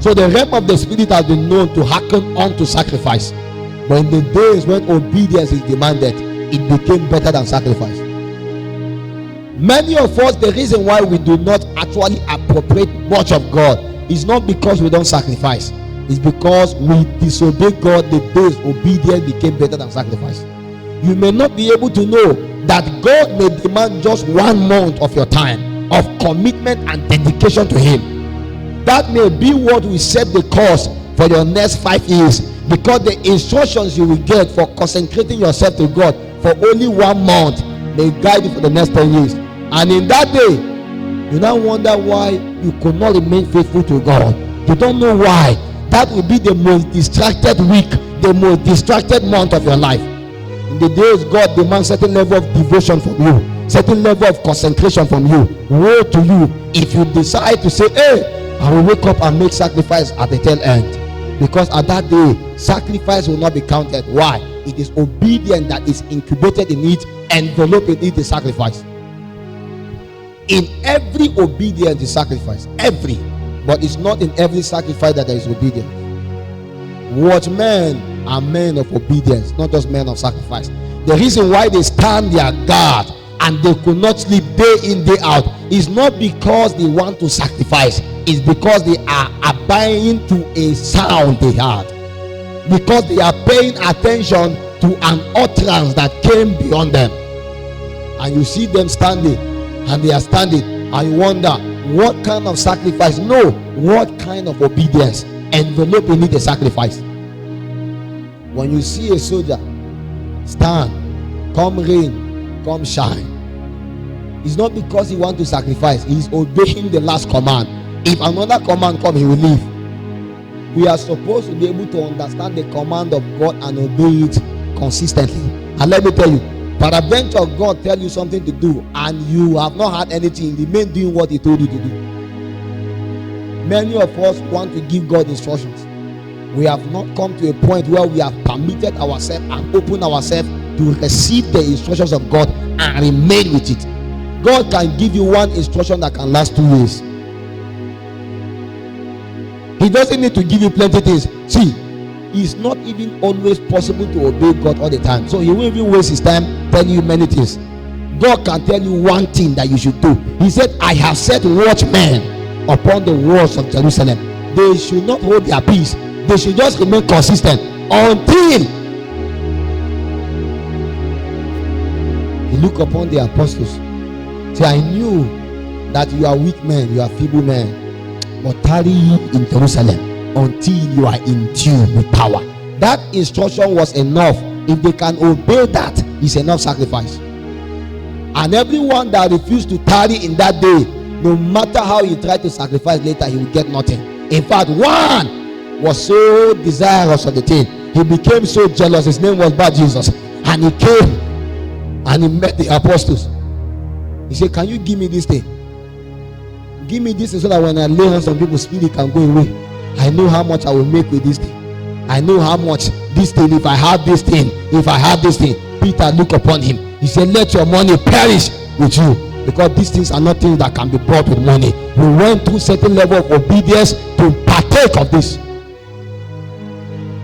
So the realm of the spirit has been known to hearken unto sacrifice. But in the days when obedience is demanded, it became better than sacrifice. Many of us, the reason why we do not actually appropriate much of God is not because we don't sacrifice. It's because we disobey God the days obedience became better than sacrifice. You may not be able to know that God may demand just 1 month of your time of commitment and dedication to Him. That may be what will set the course for your next 5 years, because the instructions you will get for consecrating yourself to God for only 1 month may guide you for the next 10 years. And in that day, you now wonder why you could not remain faithful to God. You don't know why. That will be the most distracted week, the most distracted month of your life. In the days God demands certain level of devotion from you, certain level of consecration from you. Woe to you if you decide to say, hey, I will wake up and make sacrifice at the tail end. Because at that day, sacrifice will not be counted. Why? It is obedience that is incubated in it, enveloped in it, the sacrifice. In every obedience is sacrifice. Every. But it's not in every sacrifice that there is obedience. Watchmen are men of obedience, not just men of sacrifice. The reason why they stand their guard and they could not sleep day in, day out is not because they want to sacrifice. It's because they are abiding to a sound they had. Because they are paying attention to an utterance that came beyond them. And you see them standing, and they are standing, and you wonder what kind of sacrifice? No, what kind of obedience envelop in it a sacrifice? When you see a soldier stand, come rain, come shine, it's not because he wants to sacrifice. He is obeying the last command. If another command comes, he will leave. We are supposed to be able to understand the command of God and obey it consistently. And let me tell you, peradventure God tell you something to do and you have not had anything, remain doing what He told you to do. Many of us want to give God instructions. We have not come to a point where we have permitted ourselves and opened ourselves to receive the instructions of God and remain with it. God can give you one instruction that can last 2 years. He doesn't need to give you plenty things. See, it's not even always possible to obey God all the time. So He won't even waste His time telling you many things. God can tell you one thing that you should do. He said, I have set watchmen upon the walls of Jerusalem. They should not hold their peace. They should just remain consistent until He look upon the apostles. Say, I knew that you are weak men, you are feeble men, but tarry in Jerusalem until you are in tune with power. That instruction was enough. If they can obey that, it's enough sacrifice. And everyone that refused to tarry in that day, no matter how he tried to sacrifice later, he will get nothing. In fact, one was so desirous of the thing, he became so jealous. His name was Bar Jesus, and he came and he met the apostles. He said, can you give me this thing? Give me this so that when I lay hands on people's spirit can go away. I know how much I will make with this thing. I know how much this thing, if I have this thing, Peter looked upon him. He said, let your money perish with you, because these things are not things that can be bought with money. We went through certain level of obedience to partake of this.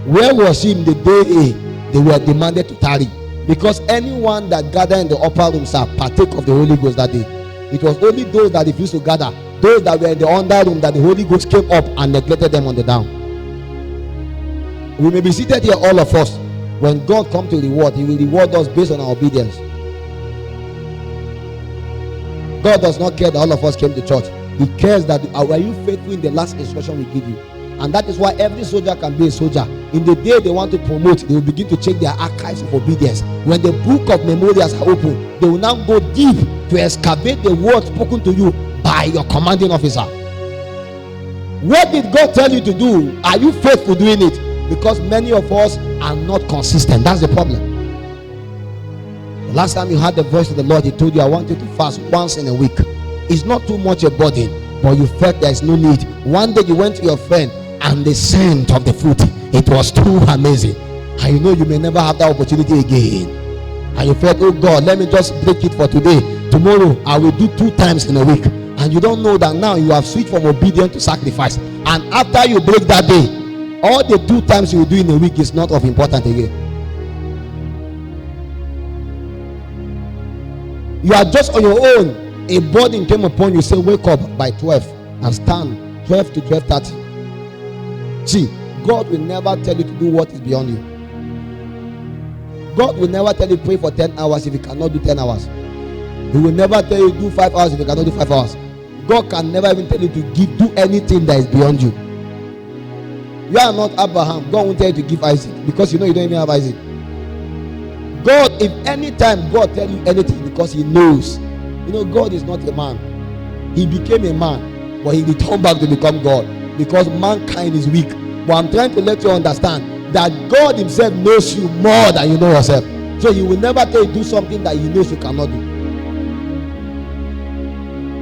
Where was he in the day they were demanded to tarry? Because anyone that gathered in the upper room, sir, partake of the Holy Ghost that day. It was only those that refused to gather, those that were in the under room, that the Holy Ghost came up and neglected them on the down. We may be seated here, all of us. When God comes to reward, He will reward us based on our obedience. God does not care that all of us came to church. He cares that are you faithful in the last instruction we give you? And that is why every soldier can be a soldier. In the day they want to promote, they will begin to check their archives of obedience. When the book of memorials are open, they will now go deep to excavate the word spoken to you by your commanding officer. What did God tell you to do? Are you faithful doing it? Because many of us are not consistent. That's the problem. The last time you heard the voice of the Lord, He told you, I want you to fast once in a week. It's not too much a burden, but you felt there is no need. One day you went to your friend, and the scent of the fruit, it was too amazing, and you know you may never have that opportunity again. And you felt, oh God, let me just break it for today. Tomorrow I will do 2 times in a week. And you don't know that now you have switched from obedience to sacrifice, And after you break that day, all the 2 times you will do in a week is not of importance again. You are just on your own. A burden came upon you. Say, wake up by 12 and stand 12 to 12:30. See, God will never tell you to do what is beyond you. God will never tell you pray for 10 hours if you cannot do 10 hours. He will never tell you do 5 hours if you cannot do 5 hours. God can never even tell you to do anything that is beyond you. You are not Abraham. God won't tell you to give Isaac because you know you don't even have Isaac. God, if any time God tell you anything, because he knows. You know, God is not a man. He became a man, but he returned back to become God because mankind is weak. But I'm trying to let you understand that God himself knows you more than you know yourself. So he will never tell you to do something that he knows you cannot do.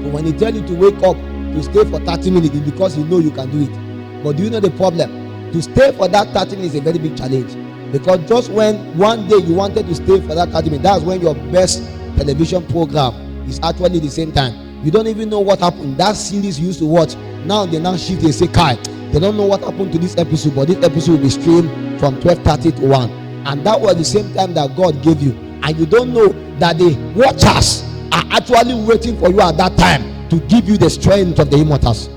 So when he tells you to wake up to stay for 30 minutes, it's because he knows you can do it. But do you know the problem? To stay for that 30 minutes is a very big challenge. Because just when one day you wanted to stay for that 30 minutes, that's when your best television program is actually the same time. You don't even know what happened. That series you used to watch, now they now shift, they say, Kai, they don't know what happened to this episode, but this episode will be streamed from 12:30 to 1. And that was the same time that God gave you. And you don't know that the watchers are actually waiting for you at that time to give you the strength of the immortals.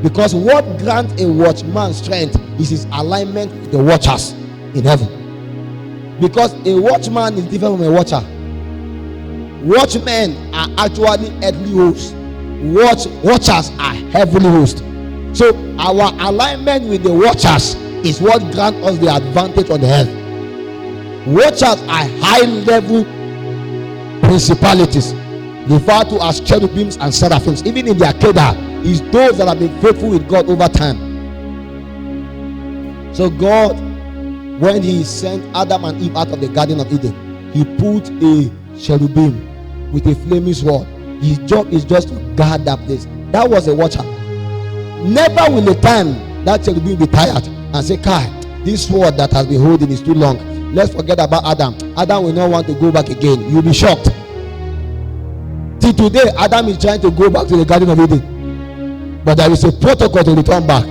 Because what grants a watchman strength is his alignment with the watchers in heaven. Because a watchman is different from a watcher. Watchmen are actually earthly hosts. Watchers are heavenly hosts. So our alignment with the watchers is what grants us the advantage on the earth. Watchers are high level principalities referred to as cherubims and seraphims. Even in their Kedah is those that have been faithful with God over time. So God, when he sent Adam and Eve out of the Garden of Eden, he put a cherubim with a flaming sword. His job is just to guard that place. That was a watcher. Never will a time that cherubim be tired and say, Kai, this sword that has been holding is too long. Let's forget about Adam. Adam will not want to go back again. You'll be shocked. Till today, Adam is trying to go back to the Garden of Eden. But there is a protocol to return back.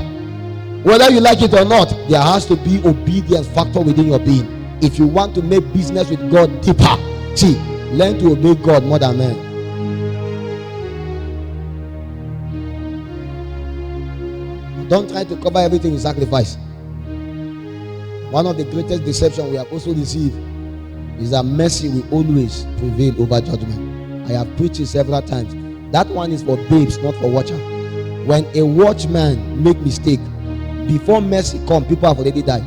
Whether you like it or not, there has to be obedience factor within your being. If you want to make business with God deeper, see, learn to obey God more than men. Don't try to cover everything with sacrifice. One of the greatest deceptions we have also received is that mercy will always prevail over judgment. I have preached it several times. That one is for babes, not for watcher. When a watchman make mistake, before mercy come, people have already died.